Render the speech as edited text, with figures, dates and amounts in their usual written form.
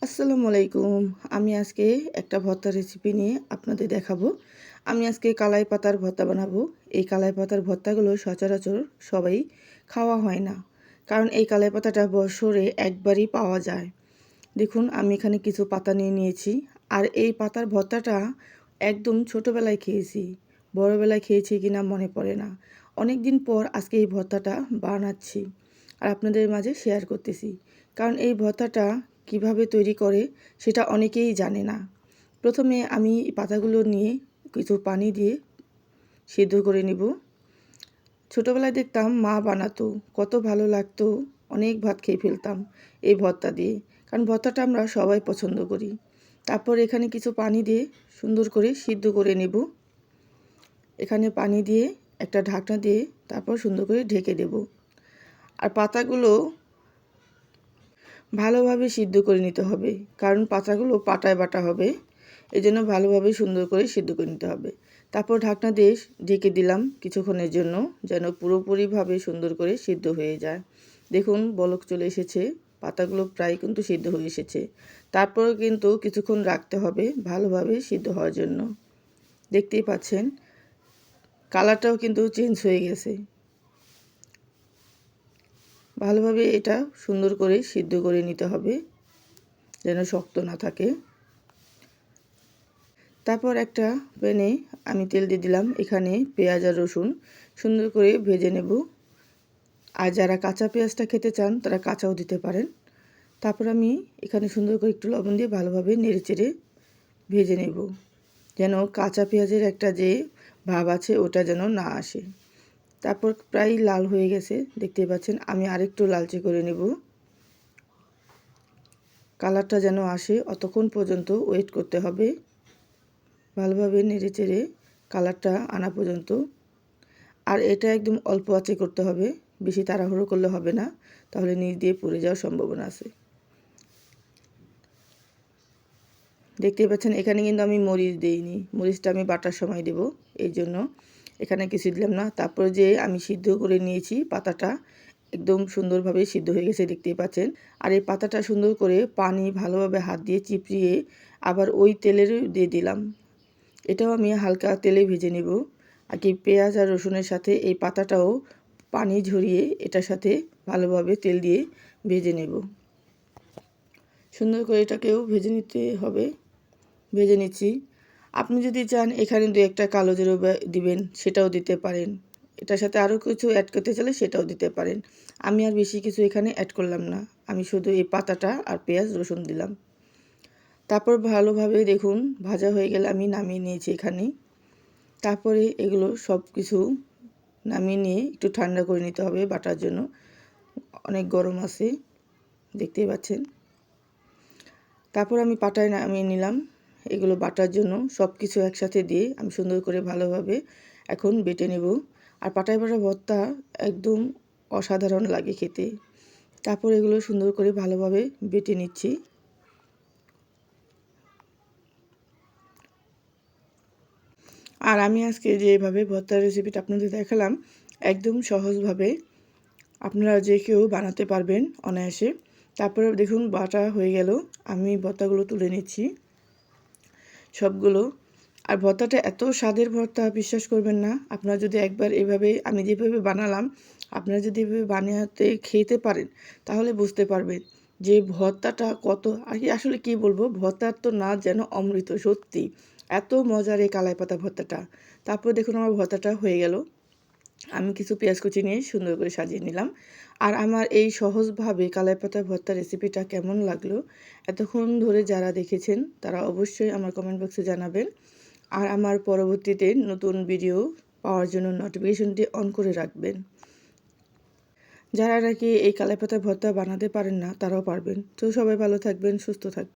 আসসালামু আলাইকুম। আমি আজকে একটা ভর্তার রেসিপি নিয়ে আপনাদের দেখাবো। আমি আজকে কালাই পাতার ভর্তা বানাবো। এই কালাই পাতার ভর্তাগুলো সচরাচর সবাই খাওয়া হয় না। কারণ এই কালাই পাতাটা বছরে একবারই পাওয়া যায়। দেখুন আমি এখানে কিছু পাতা নিয়ে নিয়েছি। আর এই পাতার ভর্তাটা একদম ছোটোবেলায় খেয়েছি। বড়োবেলায় খেয়েছি কিনা মনে পড়ে না। অনেক দিন পর আজকে এই ভর্তাটা বানাচ্ছি। আর আপনাদের মাঝে শেয়ার করতেছি। কারণ এই ভর্তাটা কিভাবে তৈরি করে সেটা অনেকেই জানে না। প্রথমে আমি পাতাগুলো নিয়ে কিছু পানি দিয়ে সিদ্ধ করে নিব। ছোটোবেলায় দেখতাম মা বানাতো, কত ভালো লাগতো, অনেক ভাত খেয়ে ফেলতাম এই ভর্তা দিয়ে। কারণ ভর্তাটা আমরা সবাই পছন্দ করি। তারপর এখানে কিছু পানি দিয়ে সুন্দর করে সিদ্ধ করে নেব। এখানে পানি দিয়ে একটা ঢাকনা দিয়ে তারপর সুন্দর করে ঢেকে দেব। আর পাতাগুলো ভালোভাবে সিদ্ধ করে নিতে হবে, কারণ পাতাগুলো পাটায় বাটা হবে, এই জন্য ভালোভাবে সুন্দর করে সিদ্ধ করে নিতে হবে। তারপর ঢাকনা দিয়ে ঢেকে দিলাম কিছুক্ষণের জন্য, যেন পুরোপুরিভাবে সুন্দর করে সিদ্ধ হয়ে যায়। দেখুন বলক চলে এসেছে, পাতাগুলো প্রায় কিন্তু সিদ্ধ হয়ে এসেছে। তারপর কিন্তু কিছুক্ষণ রাখতে হবে ভালোভাবে সিদ্ধ হওয়ার জন্য। দেখতেই পাচ্ছেন কালারটাও কিন্তু চেঞ্জ হয়ে গেছে। ভালোভাবে এটা সুন্দর করে সিদ্ধ করে নিতে হবে, যেন শক্ত না থাকে। তারপর একটা প্যানে আমি তেল দিয়ে দিলাম। এখানে পেঁয়াজ আর রসুন সুন্দর করে ভেজে নেব। আর যারা কাঁচা পেঁয়াজটা খেতে চান তারা কাঁচাও দিতে পারেন। তারপর আমি এখানে সুন্দর করে একটু লবণ দিয়ে ভালোভাবে নেড়েচেড়ে ভেজে নেব, যেন কাঁচা পেঁয়াজের একটা যে ভাব আছে ওটা যেন না আসে। তারপর প্রায় লাল হয়ে গেছে, দেখতে পাচ্ছেন। আমি আরেকটু লালচে করে নেব। কালারটা যেন আসে অতক্ষণ পর্যন্ত ওয়েট করতে হবে। ভালোভাবে নেড়েচেড়ে কালারটা আনা পর্যন্ত। আর এটা একদম অল্প আঁচে করতে হবে, বেশি তাড়াহুড়ো করলে হবে না, তাহলে নিচ দিয়ে পুড়ে যাওয়ার সম্ভাবনা আছে। দেখতে পাচ্ছেন এখানে কিন্তু আমি মরিচ দিইনি, মরিচটা আমি বাটার সময় দেব, এই জন্য এখানে কিছু দিলাম না। তারপর যে আমি সিদ্ধ করে নিয়েছি পাতাটা একদম সুন্দরভাবে সিদ্ধ হয়ে গেছে, দেখতেই পাচ্ছেন। আর এই পাতাটা সুন্দর করে পানি ভালোভাবে হাত দিয়ে চিপড়িয়ে আবার ওই তেলের দিয়ে দিলাম। এটাও আমি হালকা তেলে ভেজে নেব। আর কি পেঁয়াজ আর রসুনের সাথে এই পাতাটাও পানি ঝরিয়ে এটার সাথে ভালোভাবে তেল দিয়ে ভেজে নেব। সুন্দর করে এটাকেও ভেজে নিতে হবে। ভেজে নিচ্ছি। আপনি যদি চান এখানে দু একটা কালো জিরা দিবেন, সেটাও দিতে পারেন। এটার সাথে আরও কিছু অ্যাড করতে চাইলে সেটাও দিতে পারেন। আমি আর বেশি কিছু এখানে অ্যাড করলাম না, আমি শুধু এই পাতাটা আর পেঁয়াজ রসুন দিলাম। তারপর ভালোভাবে দেখুন ভাজা হয়ে গেলে আমি নামিয়ে নিয়েছি এখানে। তারপরে এগুলো সব কিছু নামিয়ে নিয়ে একটু ঠান্ডা করে নিতে হবে বাটার জন্য, অনেক গরম আছে, দেখতেই পাচ্ছেন। তারপর আমি পাটায় নামিয়ে নিলাম। এগুলো বাটার জন্য সব কিছু একসাথে দিয়ে আমি সুন্দর করে ভালোভাবে এখন বেটে নেব। আর পাটায় বাটা ভর্তা একদম অসাধারণ লাগে খেতে। তারপর এগুলো সুন্দর করে ভালোভাবে বেটে নিচ্ছি। আর আমি আজকে যেভাবে ভর্তার রেসিপিটা আপনাদের দেখালাম, একদম সহজভাবে আপনারা যে কেউ বানাতে পারবেন অনায়াসে। তারপরে দেখুন বাটা হয়ে গেল, আমি ভর্তাগুলো তুলে নিচ্ছি সবগুলো। আর ভর্তাটা এত স্বাদের ভর্তা, বিশ্বাস করবেন না। আপনারা যদি একবার এভাবে আমি যেভাবে বানালাম, আপনারা যদি এভাবে বানাতে খেতে পারেন তাহলে বুঝতে পারবেন যে ভর্তাটা কত, আর কি আসলে কী বলবো, ভর্তার তো না যেন অমৃত, সত্যি এত মজার এই কালাই পাতা ভর্তাটা। তারপর দেখুন আমার ভর্তাটা হয়ে গেল। আমি কিছু পেঁয়াজ কুচি নিয়ে সুন্দর করে সাজিয়ে নিলাম। আর আমার এই সহজভাবে কালাই পাতা ভর্তা রেসিপিটা কেমন লাগলো, এতক্ষণ ধরে যারা দেখেছেন তারা অবশ্যই আমার কমেন্ট বক্সে জানাবেন। আর আমার পরবর্তীতে নতুন ভিডিও পাওয়ার জন্য নোটিফিকেশনটি অন করে রাখবেন। যারা নাকি এই কালাই পাতা ভর্তা বানাতে পারেন না তারাও পারবেন। তো সবাই ভালো থাকবেন, সুস্থ থাকবেন।